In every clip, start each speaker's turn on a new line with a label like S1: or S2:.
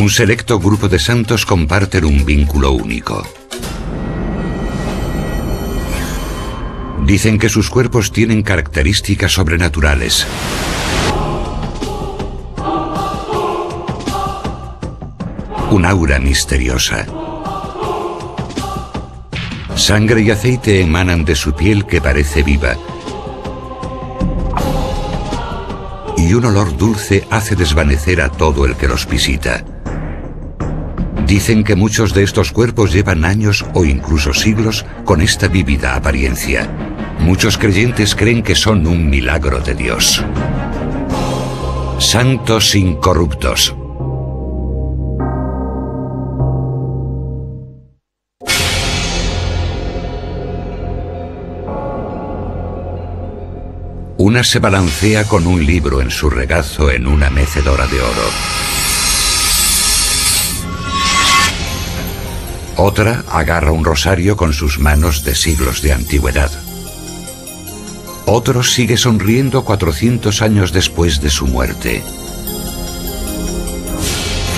S1: Un selecto grupo de santos comparten un vínculo único. Dicen que sus cuerpos tienen características sobrenaturales. Un aura misteriosa. Sangre y aceite emanan de su piel que parece viva. Y un olor dulce hace desvanecer a todo el que los visita. Dicen que muchos de estos cuerpos llevan años o incluso siglos con esta vívida apariencia. Muchos creyentes creen que son un milagro de Dios. Santos incorruptos. Una se balancea con un libro en su regazo en una mecedora de oro. Otra agarra un rosario con sus manos de siglos de antigüedad. Otro sigue sonriendo 400 años después de su muerte.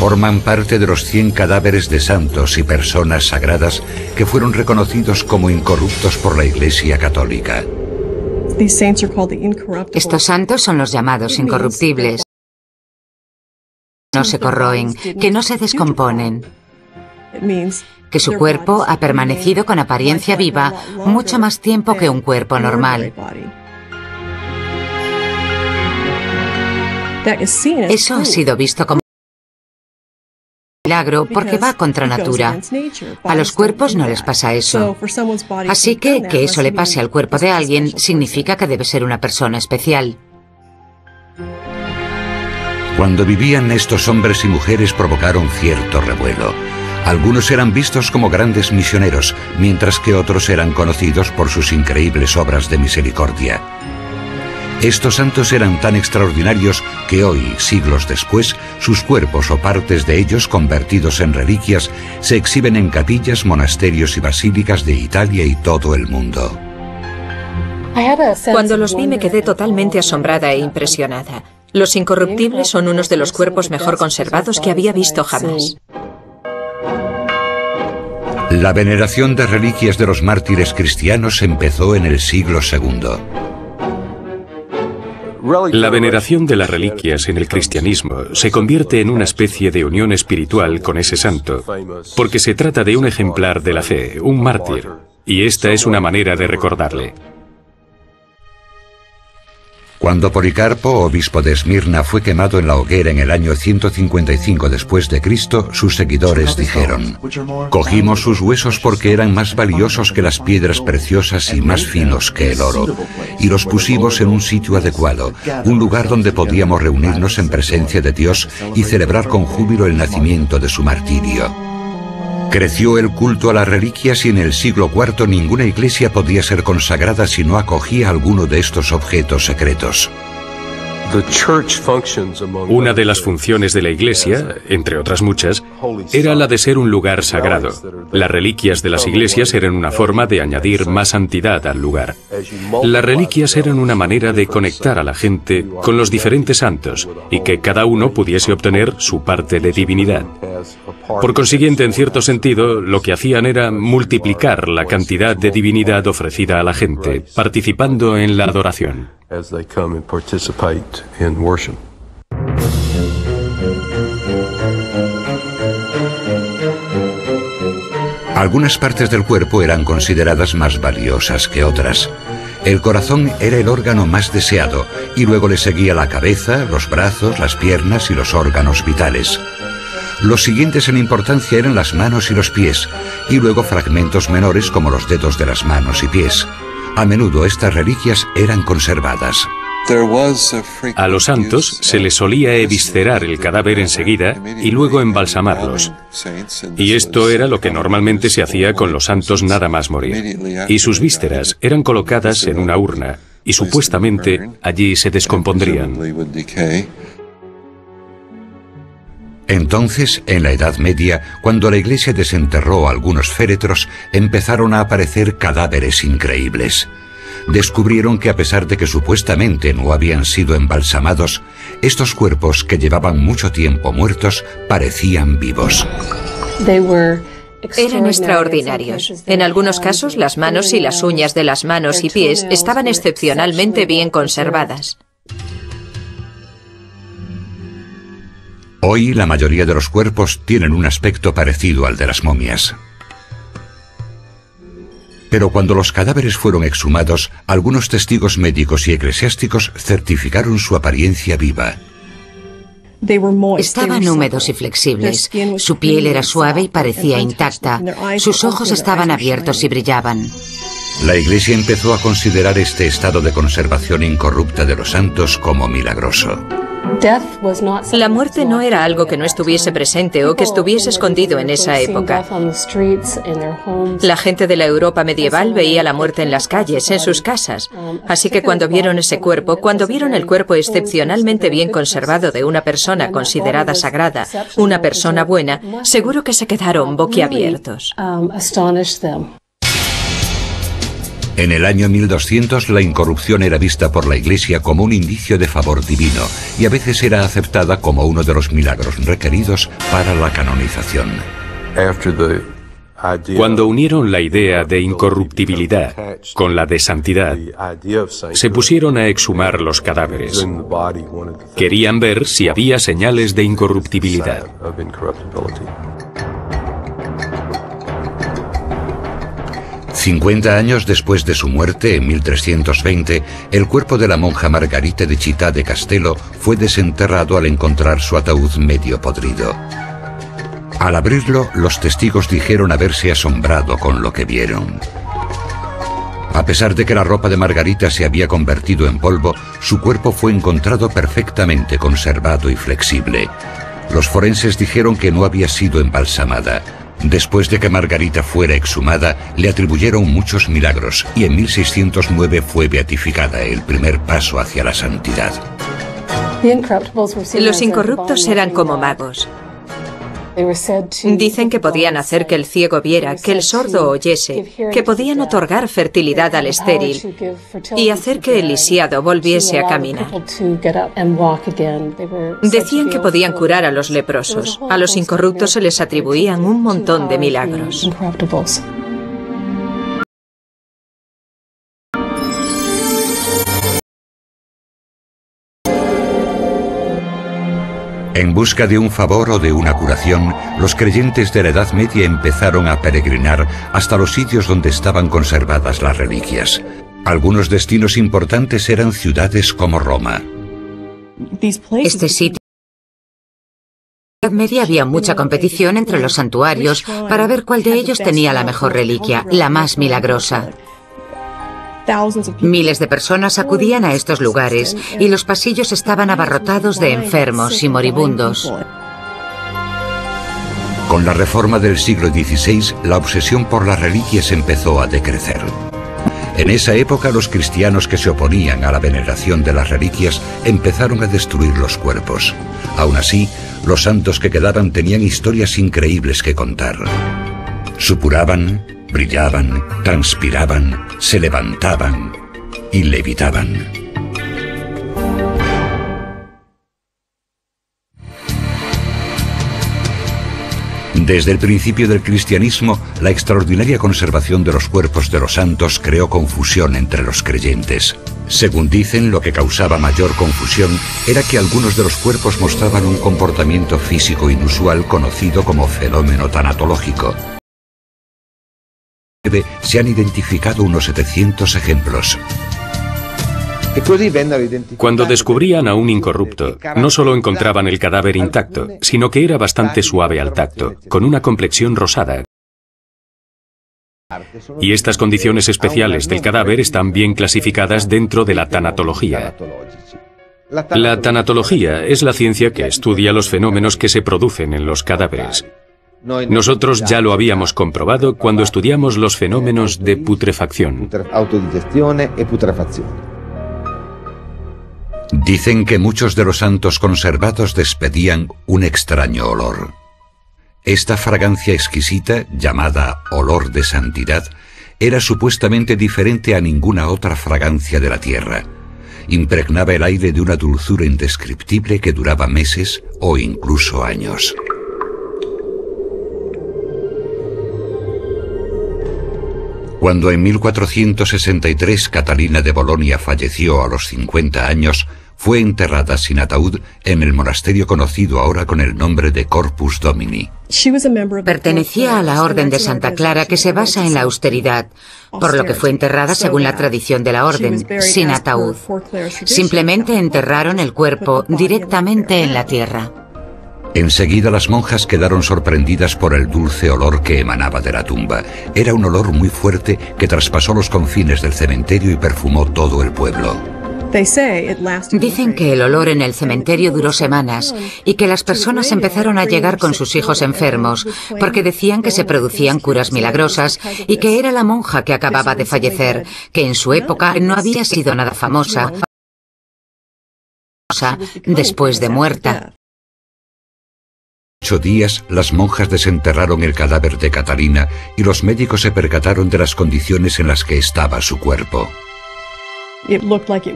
S1: Forman parte de los 100 cadáveres de santos y personas sagradas que fueron reconocidos como incorruptos por la Iglesia Católica.
S2: Estos santos son los llamados incorruptibles. No se corroen, que no se descomponen. Que su cuerpo ha permanecido con apariencia viva mucho más tiempo que un cuerpo normal. Eso ha sido visto como un milagro porque va contra natura. A los cuerpos no les pasa eso. Así que eso le pase al cuerpo de alguien significa que debe ser una persona especial.
S1: Cuando vivían, estos hombres y mujeres provocaron cierto revuelo. Algunos eran vistos como grandes misioneros, mientras que otros eran conocidos por sus increíbles obras de misericordia. Estos santos eran tan extraordinarios que hoy, siglos después, sus cuerpos o partes de ellos convertidos en reliquias se exhiben en capillas, monasterios y basílicas de Italia y todo el mundo.
S3: Cuando los vi me quedé totalmente asombrada e impresionada. Los incorruptibles son unos de los cuerpos mejor conservados que había visto jamás.
S1: La veneración de reliquias de los mártires cristianos empezó en el siglo II.
S4: La veneración de las reliquias en el cristianismo se convierte en una especie de unión espiritual con ese santo, porque se trata de un ejemplar de la fe, un mártir, y esta es una manera de recordarle.
S1: Cuando Policarpo, obispo de Esmirna, fue quemado en la hoguera en el año 155 después de Cristo, sus seguidores dijeron: «Cogimos sus huesos porque eran más valiosos que las piedras preciosas y más finos que el oro, y los pusimos en un sitio adecuado, un lugar donde podíamos reunirnos en presencia de Dios y celebrar con júbilo el nacimiento de su martirio». Creció el culto a las reliquias y en el siglo IV ninguna iglesia podía ser consagrada si no acogía alguno de estos objetos secretos.
S4: Una de las funciones de la Iglesia, entre otras muchas, era la de ser un lugar sagrado. Las reliquias de las iglesias eran una forma de añadir más santidad al lugar. Las reliquias eran una manera de conectar a la gente con los diferentes santos y que cada uno pudiese obtener su parte de divinidad. Por consiguiente, en cierto sentido, lo que hacían era multiplicar la cantidad de divinidad ofrecida a la gente, participando en la adoración.
S1: Algunas partes del cuerpo eran consideradas más valiosas que otras. El corazón era el órgano más deseado y luego le seguía la cabeza, los brazos, las piernas y los órganos vitales. Los siguientes en importancia eran las manos y los pies, y luego fragmentos menores como los dedos de las manos y pies. A menudo estas reliquias eran conservadas.
S4: A los santos se les solía eviscerar el cadáver enseguida y luego embalsamarlos. Y esto era lo que normalmente se hacía con los santos nada más morir. Y sus vísceras eran colocadas en una urna y supuestamente allí se descompondrían.
S1: Entonces, en la Edad Media, cuando la Iglesia desenterró algunos féretros, empezaron a aparecer cadáveres increíbles. descubrieron que a pesar de que supuestamente no habían sido embalsamados, estos cuerpos que llevaban mucho tiempo muertos parecían vivos.
S3: Eran extraordinarios. En algunos casos, las manos y las uñas de las manos y pies estaban excepcionalmente bien conservadas.
S1: Hoy la mayoría de los cuerpos tienen un aspecto parecido al de las momias. Pero cuando los cadáveres fueron exhumados, algunos testigos médicos y eclesiásticos certificaron su apariencia viva.
S2: Estaban húmedos y flexibles. Su piel era suave y parecía intacta. Sus ojos estaban abiertos y brillaban.
S1: La Iglesia empezó a considerar este estado de conservación incorrupta de los santos como milagroso.
S3: La muerte no era algo que no estuviese presente o que estuviese escondido en esa época. La gente de la Europa medieval veía la muerte en las calles, en sus casas. Así que cuando vieron ese cuerpo, cuando vieron el cuerpo excepcionalmente bien conservado de una persona considerada sagrada, una persona buena, seguro que se quedaron boquiabiertos.
S1: En el año 1200 la incorrupción era vista por la Iglesia como un indicio de favor divino y a veces era aceptada como uno de los milagros requeridos para la canonización.
S4: Cuando unieron la idea de incorruptibilidad con la de santidad, se pusieron a exhumar los cadáveres. Querían ver si había señales de incorruptibilidad.
S1: 50 años después de su muerte, en 1320, el cuerpo de la monja Margarita de Città de Castello fue desenterrado al encontrar su ataúd medio podrido. Al abrirlo, los testigos dijeron haberse asombrado con lo que vieron. A pesar de que la ropa de Margarita se había convertido en polvo, su cuerpo fue encontrado perfectamente conservado y flexible. Los forenses dijeron que no había sido embalsamada. Después de que Margarita fuera exhumada, le atribuyeron muchos milagros y en 1609 fue beatificada, el primer paso hacia la santidad.
S3: Los incorruptos eran como magos. Dicen que podían hacer que el ciego viera, que el sordo oyese, que podían otorgar fertilidad al estéril y hacer que el lisiado volviese a caminar. Decían que podían curar a los leprosos. A los incorruptos se les atribuían un montón de milagros.
S1: En busca de un favor o de una curación, los creyentes de la Edad Media empezaron a peregrinar hasta los sitios donde estaban conservadas las reliquias. Algunos destinos importantes eran ciudades como Roma.
S2: Este sitio. En la Edad Media había mucha competición entre los santuarios para ver cuál de ellos tenía la mejor reliquia, la más milagrosa. Miles de personas acudían a estos lugares y los pasillos estaban abarrotados de enfermos y moribundos.
S1: Con la reforma del siglo XVI, la obsesión por las reliquias empezó a decrecer. En esa época, los cristianos que se oponían a la veneración de las reliquias empezaron a destruir los cuerpos. Aún así, los santos que quedaban tenían historias increíbles que contar. Supuraban, brillaban, transpiraban, se levantaban y levitaban. Desde el principio del cristianismo, la extraordinaria conservación de los cuerpos de los santos creó confusión entre los creyentes. Según dicen, lo que causaba mayor confusión era que algunos de los cuerpos mostraban un comportamiento físico inusual conocido como fenómeno tanatológico. Se han identificado unos 700 ejemplos.
S4: Cuando descubrían a un incorrupto, no solo encontraban el cadáver intacto, sino que era bastante suave al tacto, con una complexión rosada. Y estas condiciones especiales del cadáver están bien clasificadas dentro de la tanatología. La tanatología es la ciencia que estudia los fenómenos que se producen en los cadáveres. Nosotros ya lo habíamos comprobado cuando estudiamos los fenómenos de putrefacción.
S1: Dicen que muchos de los santos conservados despedían un extraño olor. Esta fragancia exquisita, llamada olor de santidad, era supuestamente diferente a ninguna otra fragancia de la tierra. Impregnaba el aire de una dulzura indescriptible que duraba meses o incluso años. Cuando en 1463 Catalina de Bolonia falleció a los 50 años, fue enterrada sin ataúd en el monasterio conocido ahora con el nombre de Corpus Domini.
S2: Pertenecía a la Orden de Santa Clara, que se basa en la austeridad, por lo que fue enterrada según la tradición de la orden, sin ataúd. Simplemente enterraron el cuerpo directamente en la tierra.
S1: Enseguida las monjas quedaron sorprendidas por el dulce olor que emanaba de la tumba. Era un olor muy fuerte que traspasó los confines del cementerio y perfumó todo el pueblo.
S2: Dicen que el olor en el cementerio duró semanas y que las personas empezaron a llegar con sus hijos enfermos porque decían que se producían curas milagrosas y que era la monja que acababa de fallecer, que en su época no había sido nada famosa después de muerta.
S1: 8 días, las monjas desenterraron el cadáver de Catalina y los médicos se percataron de las condiciones en las que estaba su cuerpo.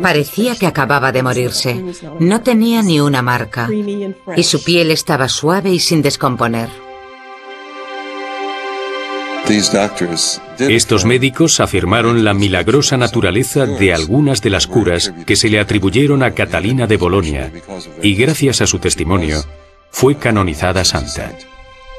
S2: Parecía que acababa de morirse. No tenía ni una marca y su piel estaba suave y sin descomponer.
S4: Estos médicos afirmaron la milagrosa naturaleza de algunas de las curas que se le atribuyeron a Catalina de Bolonia y gracias a su testimonio fue canonizada santa.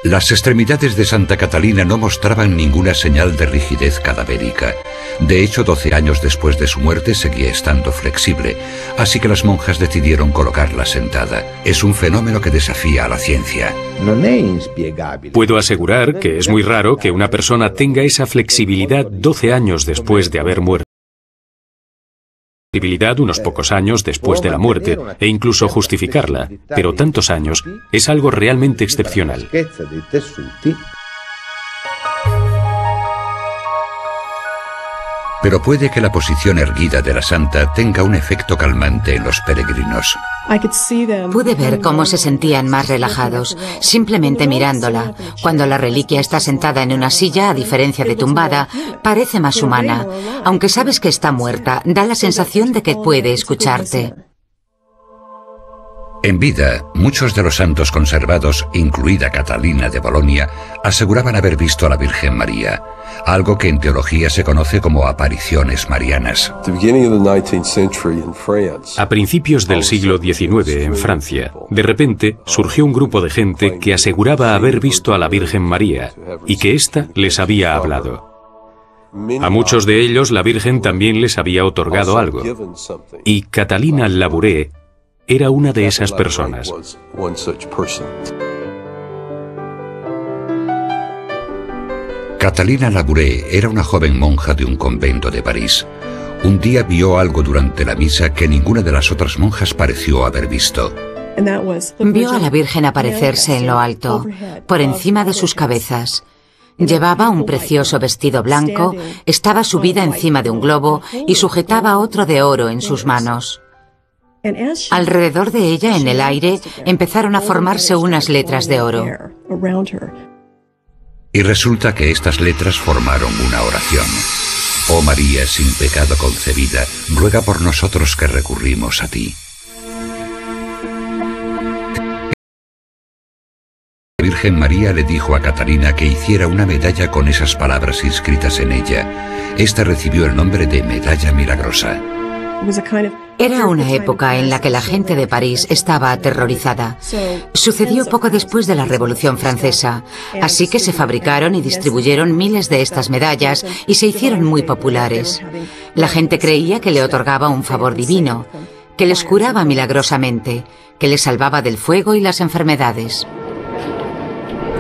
S1: Las extremidades de Santa Catalina no mostraban ninguna señal de rigidez cadavérica. De hecho, 12 años después de su muerte seguía estando flexible, así que las monjas decidieron colocarla sentada. Es un fenómeno que desafía a la ciencia.
S4: Puedo asegurar que es muy raro que una persona tenga esa flexibilidad 12 años después de haber muerto. Unos pocos años después de la muerte e incluso justificarla, pero tantos años es algo realmente excepcional.
S1: Pero puede que la posición erguida de la santa tenga un efecto calmante en los peregrinos.
S2: Pude ver cómo se sentían más relajados, simplemente mirándola. Cuando la reliquia está sentada en una silla, a diferencia de tumbada, parece más humana. Aunque sabes que está muerta, da la sensación de que puede escucharte.
S1: En vida, muchos de los santos conservados, incluida Catalina de Bolonia, aseguraban haber visto a la Virgen María, algo que en teología se conoce como apariciones marianas.
S4: A principios del siglo XIX, en Francia, de repente surgió un grupo de gente que aseguraba haber visto a la Virgen María y que ésta les había hablado. A muchos de ellos la Virgen también les había otorgado algo, y Catalina Labouré era una de esas personas.
S1: Catalina Labouré era una joven monja de un convento de París. Un día vio algo durante la misa que ninguna de las otras monjas pareció haber visto.
S2: Vio a la Virgen aparecerse en lo alto, por encima de sus cabezas. Llevaba un precioso vestido blanco, estaba subida encima de un globo y sujetaba otro de oro en sus manos. Alrededor de ella, en el aire, empezaron a formarse unas letras de oro.
S1: Y resulta que estas letras formaron una oración. Oh María, sin pecado concebida, ruega por nosotros que recurrimos a ti. La Virgen María le dijo a Catalina que hiciera una medalla con esas palabras inscritas en ella. Esta recibió el nombre de Medalla Milagrosa.
S2: Era una época en la que la gente de París estaba aterrorizada. Sucedió poco después de la Revolución Francesa, así que se fabricaron y distribuyeron miles de estas medallas y se hicieron muy populares. La gente creía que le otorgaba un favor divino, que les curaba milagrosamente, que les salvaba del fuego y las enfermedades.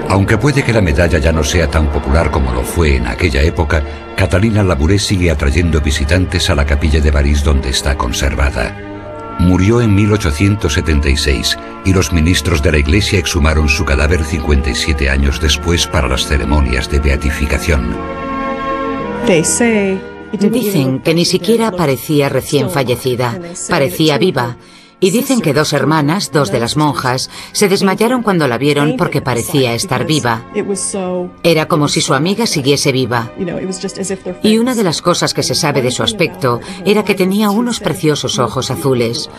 S1: Aunque puede que la medalla ya no sea tan popular como lo fue en aquella época, Catalina Labouré sigue atrayendo visitantes a la capilla de París donde está conservada. Murió en 1876 y los ministros de la iglesia exhumaron su cadáver 57 años después para las ceremonias de beatificación.
S2: Dicen que ni siquiera parecía recién fallecida, parecía viva, Y dicen que 2 hermanas, 2 de las monjas, se desmayaron cuando la vieron porque parecía estar viva. Era como si su amiga siguiese viva. Y una de las cosas que se sabe de su aspecto era que tenía unos preciosos ojos azules.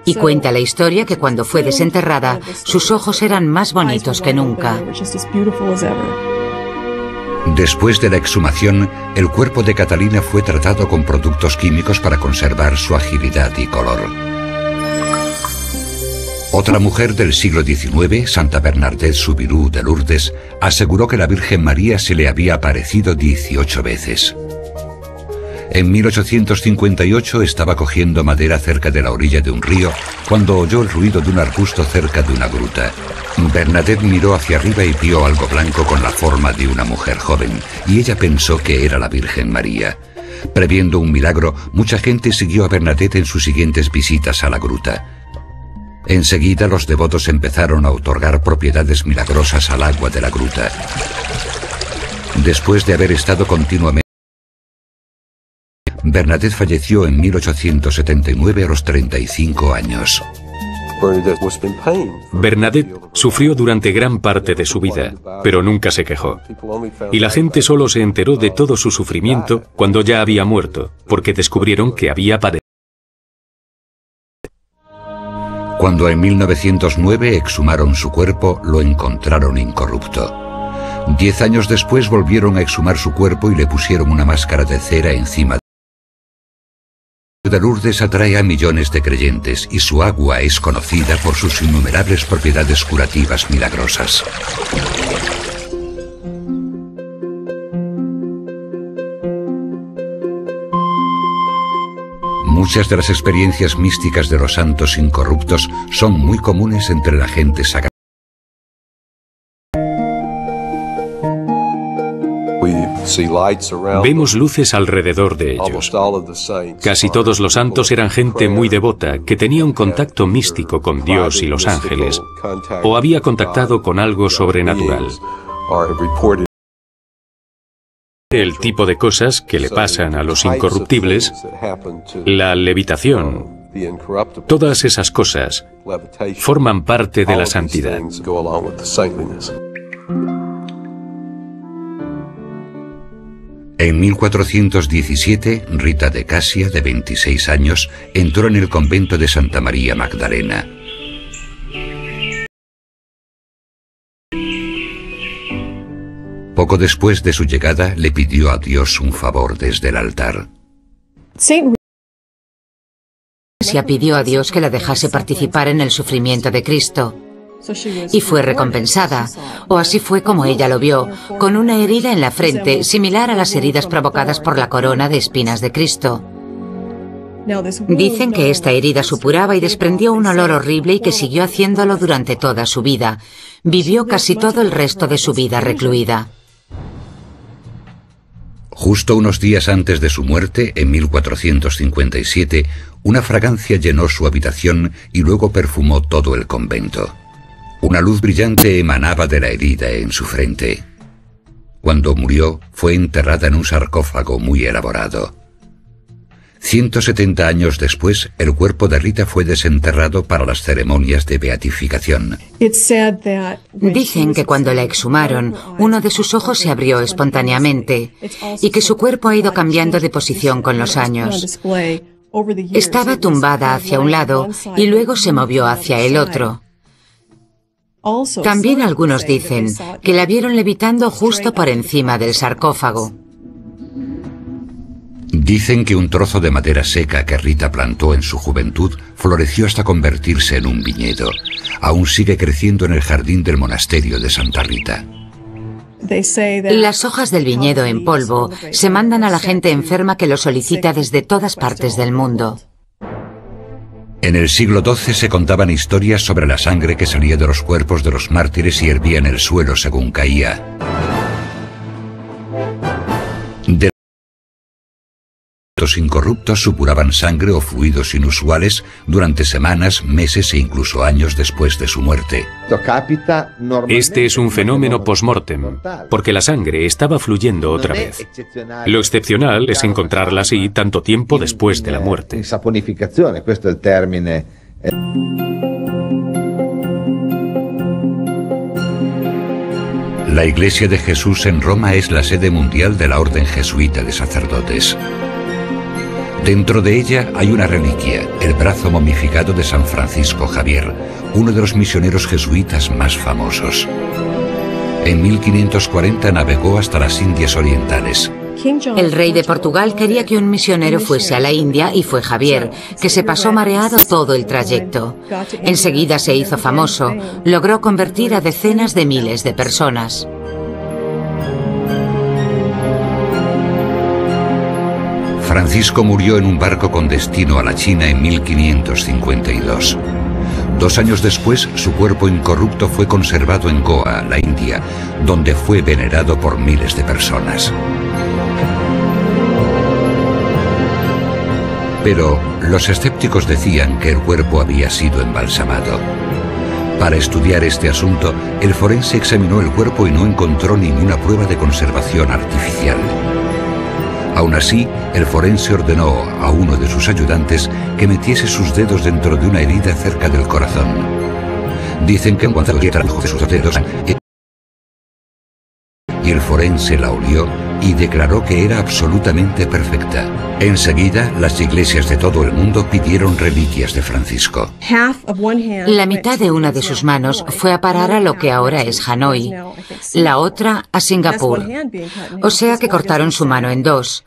S2: Y cuenta la historia que cuando fue desenterrada, sus ojos eran más bonitos que nunca.
S1: Después de la exhumación, el cuerpo de Catalina fue tratado con productos químicos para conservar su agilidad y color. Otra mujer del siglo XIX, Santa Bernadette Soubirous de Lourdes, aseguró que la Virgen María se le había aparecido 18 veces. En 1858 estaba cogiendo madera cerca de la orilla de un río cuando oyó el ruido de un arbusto cerca de una gruta. Bernadette miró hacia arriba y vio algo blanco con la forma de una mujer joven, y ella pensó que era la Virgen María. Previendo un milagro, mucha gente siguió a Bernadette en sus siguientes visitas a la gruta. Enseguida los devotos empezaron a otorgar propiedades milagrosas al agua de la gruta. Después de haber estado continuamente, Bernadette falleció en 1879 a los 35 años.
S4: Bernadette sufrió durante gran parte de su vida, pero nunca se quejó. Y la gente solo se enteró de todo su sufrimiento cuando ya había muerto, porque descubrieron que había padecido.
S1: Cuando en 1909 exhumaron su cuerpo, lo encontraron incorrupto. 10 años después volvieron a exhumar su cuerpo y le pusieron una máscara de cera encima. De Lourdes atrae a millones de creyentes y su agua es conocida por sus innumerables propiedades curativas milagrosas. Muchas de las experiencias místicas de los santos incorruptos son muy comunes entre la gente sagrada.
S4: Vemos luces alrededor de ellos. Casi todos los santos eran gente muy devota, que tenía un contacto místico con Dios y los ángeles, o había contactado con algo sobrenatural. El tipo de cosas que le pasan a los incorruptibles, la levitación, todas esas cosas forman parte de la santidad.
S1: En 1417, Rita de Casia, de 26 años, entró en el convento de Santa María Magdalena. Poco después de su llegada, le pidió a Dios un favor desde el altar.
S2: Casia pidió a Dios que la dejase participar en el sufrimiento de Cristo. Y fue recompensada, o así fue como ella lo vio, con una herida en la frente similar a las heridas provocadas por la corona de espinas de Cristo. Dicen que esta herida supuraba y desprendió un olor horrible y que siguió haciéndolo durante toda su vida. Vivió casi todo el resto de su vida recluida.
S1: Justo unos días antes de su muerte, en 1457, una fragancia llenó su habitación y luego perfumó todo el convento. Una luz brillante emanaba de la herida en su frente. Cuando murió, fue enterrada en un sarcófago muy elaborado. 170 años después, el cuerpo de Rita fue desenterrado para las ceremonias de beatificación.
S2: Dicen que cuando la exhumaron, uno de sus ojos se abrió espontáneamente y que su cuerpo ha ido cambiando de posición con los años. Estaba tumbada hacia un lado y luego se movió hacia el otro. También algunos dicen que la vieron levitando justo por encima del sarcófago.
S1: Dicen que un trozo de madera seca que Rita plantó en su juventud floreció hasta convertirse en un viñedo. Aún sigue creciendo en el jardín del monasterio de Santa Rita.
S2: Las hojas del viñedo en polvo se mandan a la gente enferma que lo solicita desde todas partes del mundo.
S1: En el siglo XII se contaban historias sobre la sangre que salía de los cuerpos de los mártires y hervía en el suelo según caía. Los incorruptos supuraban sangre o fluidos inusuales durante semanas, meses e incluso años después de su muerte.
S4: Este es un fenómeno post-mortem, porque la sangre estaba fluyendo otra vez. Lo excepcional es encontrarla así tanto tiempo después de la muerte.
S1: La Iglesia de Jesús en Roma es la sede mundial de la Orden Jesuita de Sacerdotes. Dentro de ella hay una reliquia, el brazo momificado de San Francisco Javier, uno de los misioneros jesuitas más famosos. En 1540 navegó hasta las Indias Orientales.
S2: El rey de Portugal quería que un misionero fuese a la India y fue Javier, que se pasó mareado todo el trayecto. Enseguida se hizo famoso, logró convertir a decenas de miles de personas.
S1: Francisco murió en un barco con destino a la China en 1552. 2 años después, su cuerpo incorrupto fue conservado en Goa, la India, donde fue venerado por miles de personas. Pero los escépticos decían que el cuerpo había sido embalsamado. Para estudiar este asunto, el forense examinó el cuerpo y no encontró ninguna prueba de conservación artificial. Aún así, el forense ordenó a uno de sus ayudantes que metiese sus dedos dentro de una herida cerca del corazón. Dicen que en cuanto trajo sus dedos, y el forense la olió y declaró que era absolutamente perfecta. Enseguida, las iglesias de todo el mundo pidieron reliquias de Francisco.
S2: La mitad de una de sus manos fue a parar a lo que ahora es Hanoi, la otra a Singapur. O sea que cortaron su mano en 2.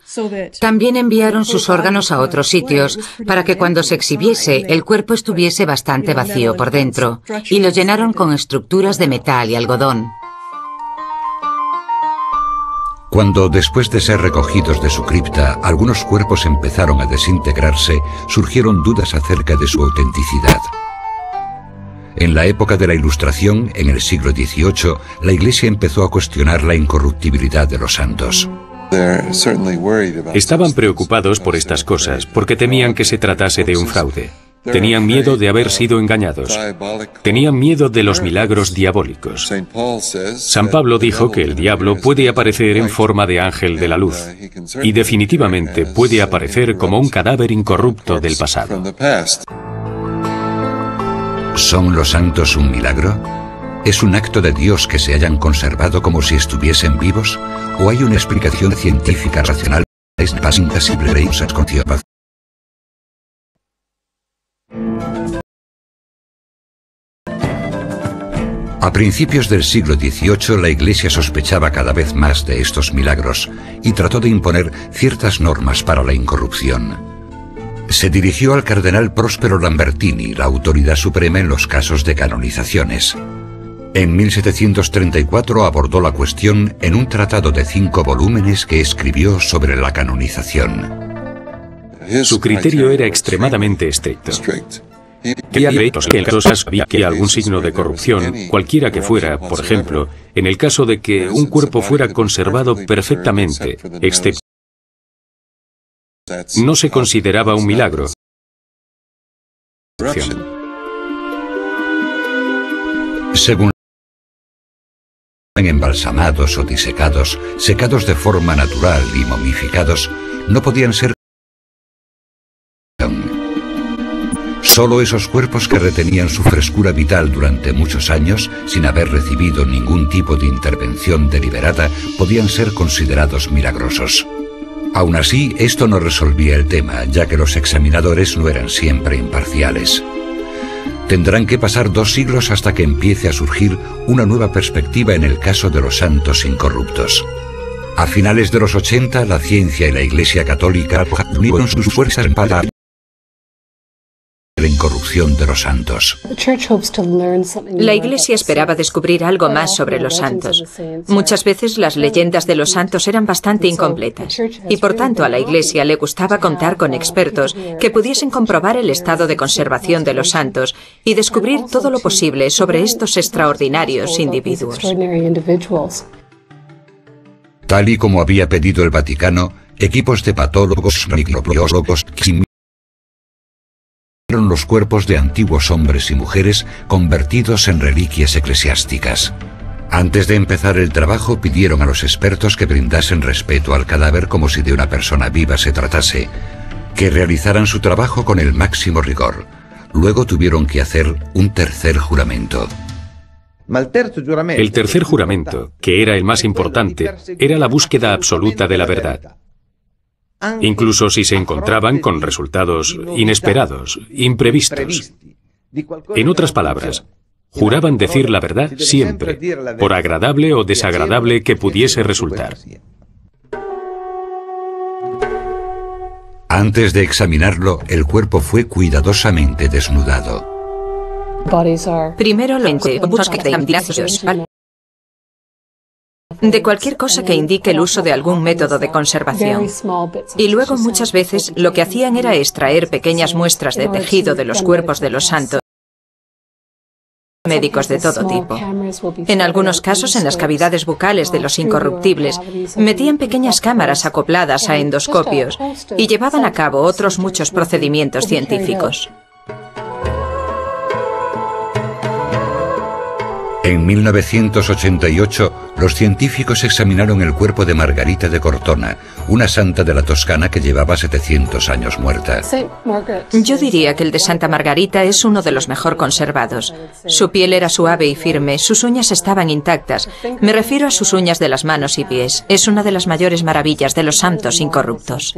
S2: También enviaron sus órganos a otros sitios para que cuando se exhibiese el cuerpo estuviese bastante vacío por dentro, y lo llenaron con estructuras de metal y algodón.
S1: Cuando, después de ser recogidos de su cripta, algunos cuerpos empezaron a desintegrarse, surgieron dudas acerca de su autenticidad. En la época de la Ilustración, en el siglo XVIII, la Iglesia empezó a cuestionar la incorruptibilidad de los santos.
S4: Estaban preocupados por estas cosas, porque temían que se tratase de un fraude. Tenían miedo de haber sido engañados. Tenían miedo de los milagros diabólicos. San Pablo dijo que el diablo puede aparecer en forma de ángel de la luz y definitivamente puede aparecer como un cadáver incorrupto del pasado.
S1: ¿Son los santos un milagro? ¿Es un acto de Dios que se hayan conservado como si estuviesen vivos? ¿O hay una explicación científica racional? ¿Es más imposible de usar con Dios? A principios del siglo XVIII, la Iglesia sospechaba cada vez más de estos milagros y trató de imponer ciertas normas para la incorrupción. Se dirigió al cardenal Próspero Lambertini, la autoridad suprema en los casos de canonizaciones. En 1734 abordó la cuestión en un tratado de 5 volúmenes que escribió sobre la canonización.
S4: Su criterio era extremadamente estricto. Que había algún signo de corrupción, cualquiera que fuera, por ejemplo, en el caso de que un cuerpo fuera conservado perfectamente, excepto no se consideraba un milagro.
S1: Según embalsamados o disecados, secados de forma natural y momificados, no podían ser. Solo esos cuerpos que retenían su frescura vital durante muchos años, sin haber recibido ningún tipo de intervención deliberada, podían ser considerados milagrosos. Aún así, esto no resolvía el tema, ya que los examinadores no eran siempre imparciales. Tendrán que pasar 2 siglos hasta que empiece a surgir una nueva perspectiva en el caso de los santos incorruptos. A finales de los 80, la ciencia y la Iglesia Católica unieron sus fuerzas para la incorrupción de los santos.
S3: La Iglesia esperaba descubrir algo más sobre los santos. Muchas veces las leyendas de los santos eran bastante incompletas y por tanto a la Iglesia le gustaba contar con expertos que pudiesen comprobar el estado de conservación de los santos y descubrir todo lo posible sobre estos extraordinarios individuos.
S1: Tal y como había pedido el Vaticano, equipos de patólogos, microbiólogos, los cuerpos de antiguos hombres y mujeres convertidos en reliquias eclesiásticas. Antes de empezar el trabajo, pidieron a los expertos que brindasen respeto al cadáver como si de una persona viva se tratase, que realizaran su trabajo con el máximo rigor. Luego tuvieron que hacer un tercer juramento.
S4: El tercer juramento, que era el más importante, era la búsqueda absoluta de la verdad. Incluso si se encontraban con resultados inesperados, imprevistos. En otras palabras, juraban decir la verdad siempre, por agradable o desagradable que pudiese resultar.
S1: Antes de examinarlo, el cuerpo fue cuidadosamente desnudado.
S3: Primero lo de cualquier cosa que indique el uso de algún método de conservación. Y luego muchas veces lo que hacían era extraer pequeñas muestras de tejido de los cuerpos de los santos, médicos de todo tipo. En algunos casos, en las cavidades bucales de los incorruptibles, metían pequeñas cámaras acopladas a endoscopios y llevaban a cabo otros muchos procedimientos científicos.
S1: En 1988, los científicos examinaron el cuerpo de Margarita de Cortona, una santa de la Toscana que llevaba 700 años muerta.
S3: Yo diría que el de Santa Margarita es uno de los mejor conservados. Su piel era suave y firme, sus uñas estaban intactas. Me refiero a sus uñas de las manos y pies. Es una de las mayores maravillas de los santos incorruptos.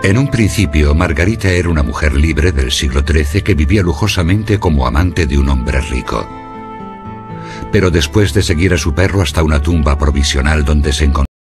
S1: En un principio, Margarita era una mujer libre del siglo XIII que vivía lujosamente como amante de un hombre rico. Pero después de seguir a su perro hasta una tumba provisional donde se encontraba